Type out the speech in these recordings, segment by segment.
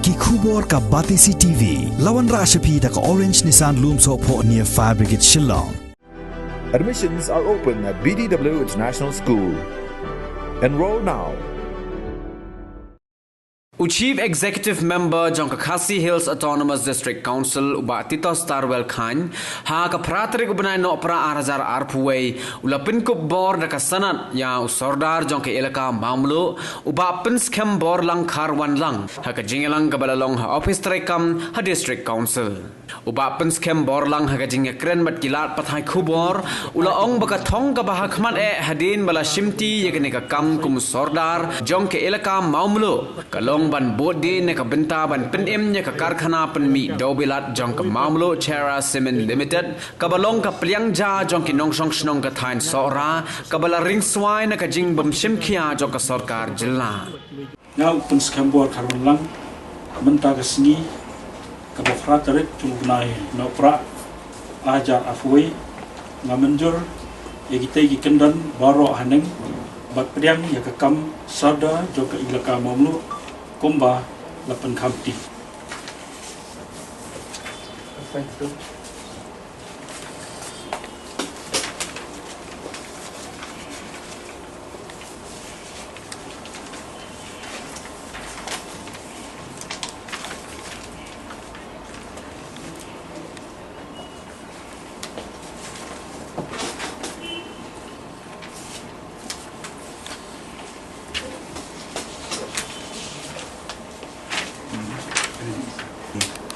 Ki khubor ka Batisi TV. Lawan Rashapi da ka Orange Nissan Loom Sopo near Fire Brigade Shillong. Admissions are open at BDW International School. Enroll now. Chief Executive Member Jong Khadc Hills Autonomous District Council uba Tito Starwell Khan ha ka pratrik ubnai no pra arazar arpuway ulapin ko bor da kasanat ya Sordar Jong Elaka Mawmluh uba pins kem bor lang kharwan lang ha ka jingelang ka balalong ha office trekam ha district council uba pins kem bor lang ha ka jingekren mat kilat pathai khubor ulaong baka thong ka bah khman hadin bala shimti yekne ka kam kum Sordar Jong Elaka Mawmluh kalong ban bodi ne ka benta ban penem ne ka karkhana pen mi dobilat jong ka Mawmluh Chera Cement Limited ka balong ka pliang ja jong ki nong song snong ka thain sora ka bala ring swai ne ka jing bam shimkhia jong ka sarkar jilla now pun skambor karun lang menta ka singi ka bofra tarik tunai no pra ajar afui ngamenjur yegite gi kendan baro haneng bat priang ya ka kam sada jong ka Elaka Mawmluh Kumba lapan Khadc.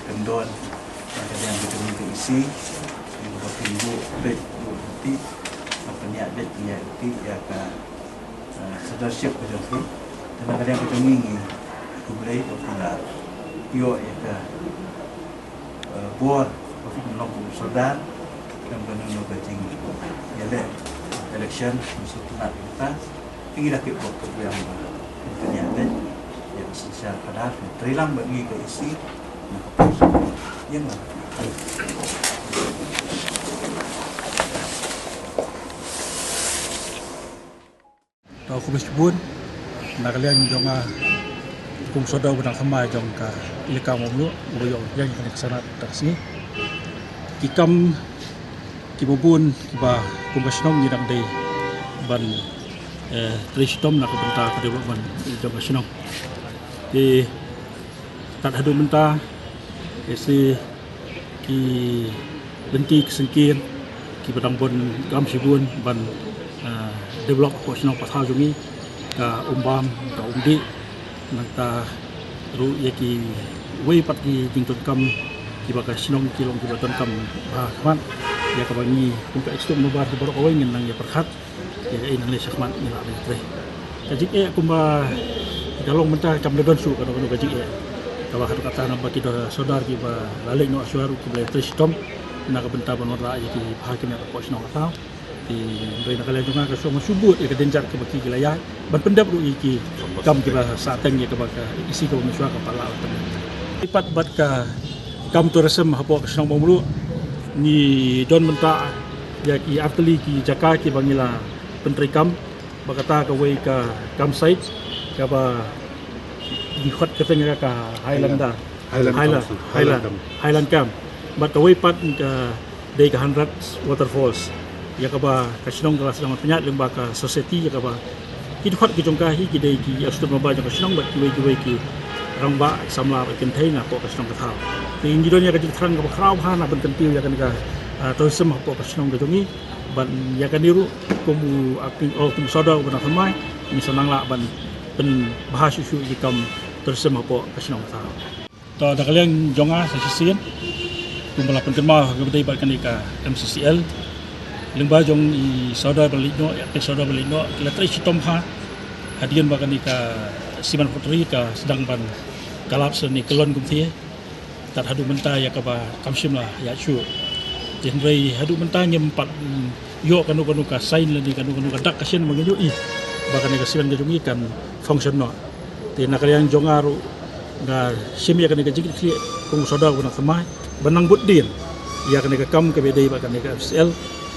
Kendon ada yang kita minta isi beberapa minggu bed nanti apa ni ada nanti ya ka sedership macam tu dan ada yang kita mingi boleh apa yo ya ka buat apa nak Sordar dan benar betul ya le election musuh nak kita ingin dah kita buat yang ini ada yang secara kadar terilang bagi ke isi yang tau ku bisbun nak kalian jonga kum Sordar benang Thymmai jong ka Elaka Mawmluh boyo yang kena kesana taksi kikam kibubun kiba kumbasnong ni dang dei ban tristom nak benta ke development jong kasnong di tak hadu benta isi ki benti kesengkir ki petambun gam sibun ban develop posno pasal jungi ka umbam ka umdi nangka ru yaki wei pat ki tington kam ki baka sinong kilong ki baton kam khman ya ka bani untuk ekstum nobar di borok aweng nang ya perkhat ya in le sakman ni la tre kajik kumba dalong menta kam dedon su ka no kajik kalau hadu kata nama kita Sordar kita balik no asuaru kita tristom nak benta banor ra ki hakim ya pos no kata di rena kalian juga ke semua subut ya kedenjar ke baki wilayah ban pendap ru ki kam kita sateng ya ke baka isi ke miswa kepala teman lipat bat ka kam tourism hapo ke Senong Mawmluh ni don menta ya ki atli ki jaka ki bangila penteri kam bakata ka wei ka kam site ka ba di khot katanya ka Highland Camp but the way part ka day ka 100 waterfalls ya ka ba ka Senong ka sedang penyat lemba ka society ya ka ba ki khot ki jongka hi ki day ki astut maba ka Senong bat ki ki ramba samla ken thai na ko ka Senong ka thau ti ngidonya ka dikran ka khrau ha na ben tentiu ya kan ka tourism ko ka Senong ka jongi ban ya kan diru kumu acting kum Sordar benang Thymmai ni senang la ban pen bahas isu ikam tourism apa Senong ka thau to da kalian jonga sa sisian kumbala penterma ka bedai bat kan ka MCCL lemba jong i Sordar balino ya ke Sordar balino kila tri sitom ha hadian ba kan ka siman putri ka sedang ban kalap seni kelon kum thie tat hadu menta ya ka ba kamsim lah ya chu jenrei hadu menta nyempat yo kanu ka sain lani kanu ka dak kasen mangiyo i ba kan ka siman ka jungi kan function no te nakalian jongaru na simya kan ka jikit kli kum Sordar benang Thymmai benang budin ya kan ka kam ka bedai ba kan ka FCL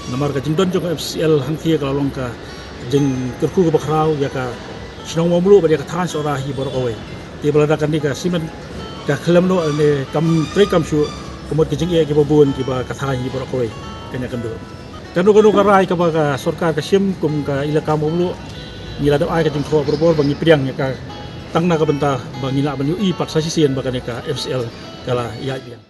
namar ka jingdon jong FCL hang thie ka long ka jing kerku ka bakrau ya ka Senong Mawmluh ba dia ka than sora hi borok away ti balada kan ka siman ka kelam no ne kam tre kam shu komot ke jing e ke babun ki ba kathai ni bor koi kanya kendo kanu ka rai ka ba ka sarkar ka sim kum ka Elaka Mawmluh ni la ai ka jing kho bor bangi priang ya ka tang na ka benta bangi la ban yu i pat sa sisien ba ka ne ka FCL kala ya biang